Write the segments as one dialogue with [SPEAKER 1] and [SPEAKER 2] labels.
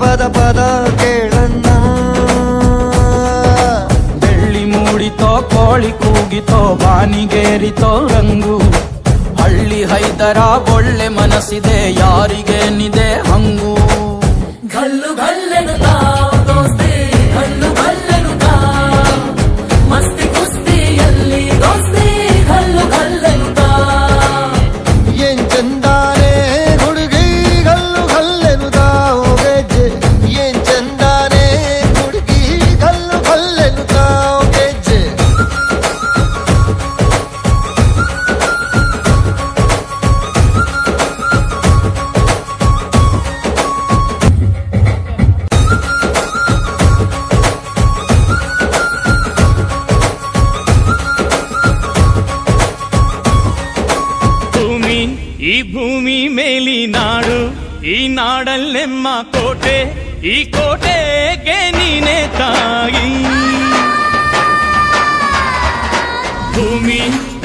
[SPEAKER 1] ಪದ ಪದ ಕೇಳಣ್ಣ.
[SPEAKER 2] ಬೆಳ್ಳಿ ಮೂಡಿತೋ ಕೋಳಿ ಕೂಗಿತೋ ಬಾನಿಗೇರಿತೋ ರಂಗು. ಹಳ್ಳಿ ಹೈದರ ಒಳ್ಳೆ ಮನಸ್ಸಿದೆ ಯಾರಿಗೇನಿದೆ ಹಂಗು.
[SPEAKER 3] ಗಲ್ಲು ಗಲ್ಲೆನುತ್ತಾ ದೋಸ್ತಿ ಗಲ್ಲು ಗಲ್ಲೆನುತ್ತಾ ಮಸ್ತಿ ಕುಸ್ತಿಯಲ್ಲಿ ದೋಸ್ತಿ ಗಲ್ಲು ಗಲ್ಲೆನುತ್ತಾ.
[SPEAKER 1] ಏನ್ ಚಂದಾನೆ ಹುಡುಗಿ ಗಲ್ಲು ಗಲ್ಲೆನುತ್ತಾ ಗೆಜ್ಜೆ. ಏನ್ ಚಂದಾನೆ ಹುಡುಗಿ ಗಲ್ಲು ಗಲ್ಲೆನುತ್ತಾ ಗೆಜ್ಜೆ.
[SPEAKER 4] ಈ ಭೂಮಿ ಮೇಲಿ ನಾಡು, ಈ ನಾಡಲ್ಲೆಮ್ಮ ಕೋಟೆ, ಈ ಕೋಟೆಗೆ ನೀನೆ ತಾಯಿ.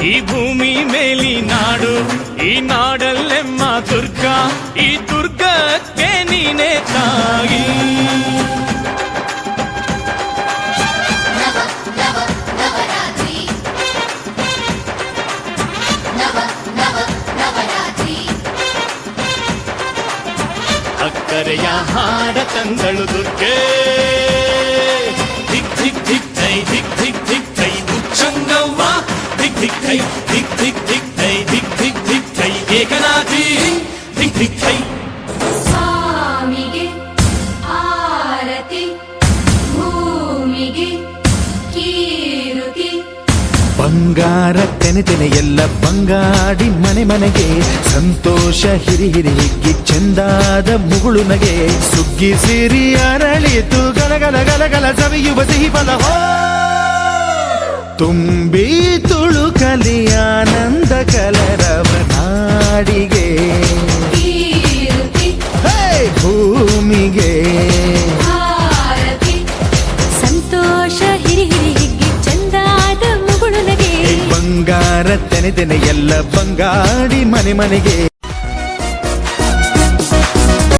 [SPEAKER 4] ಈ ಭೂಮಿ ಮೇಲಿ ನಾಡು, ಈ ನಾಡಲ್ಲೆಮ್ಮ ದುರ್ಗ, ಈ ದುರ್ಗಕ್ಕೆ ನೀನೆ ತಾಯಿ. ಅಕ್ಕರೆಯ ಹಾಡ ತಂದಳು ದುರ್ಗೆ. ಧಿಕ್ ಧಿಕ್ ಧಿಕ್ ಥೈ ಧಿಕ್ ಧಿಕ್ ಧಿಕ್ ಥೈ ಉಚ್ಚಂಗವ್ವ. ಧಿಕ್ ಧಿಕ್ ಥೈ ಧಿಕ್ ಧಿಕ್ ಧಿಕ್ ಥೈ ಧಿಕ್ ಧಿಕ್ ಧಿಕ್ ಥೈ ಏಕನಾಥಿ ಧಿಕ್ ಧಿಕ್ ಥೈ.
[SPEAKER 5] ಸ್ವಾಮಿಗೆ ಆರತಿ ಭೂಮಿಗೆ ಕೀರುತಿ.
[SPEAKER 6] ಬಂಗಾರ ತೆನೆ ತೆನೆ ಎಲ್ಲ ಬಂಗಾಡಿ ಮನೆ ಮನೆಗೆ ಸಂತೋಷ ಹಿರಿ ಹಿರಿ ಹಿಗ್ಗಿ ಚೆಂದಾದ ಮುಗುಳು ನಗೆ. ಸುಗ್ಗಿ ಸಿರಿ ಅರಳಿತು ಗಲಗಲ ಗಲಗಲ ಸವಿಯುವ ಸಿಹಿ ಫಲ ಹೋ. ತುಂಬಿ ತುಳುಕಲಿ ಆನಂದ ಕಲರವ ನಾಡಿಗೆ
[SPEAKER 5] ಕೀರುತಿ
[SPEAKER 6] ಭೂಮಿಗೆ.
[SPEAKER 5] ಆರತಿ ಸಂತೋಷ ಹಿರಿ ಹಿರಿ ಹಿಗ್ಗಿ ಚಂದಾದ ಮುಗುಳು ನಗೆ.
[SPEAKER 6] ಬಂಗಾರ ತೆನೆ ತೆನೆ ಎಲ್ಲ ಬಂಗಾಡಿ ಮನೆ ಮನೆಗೆ.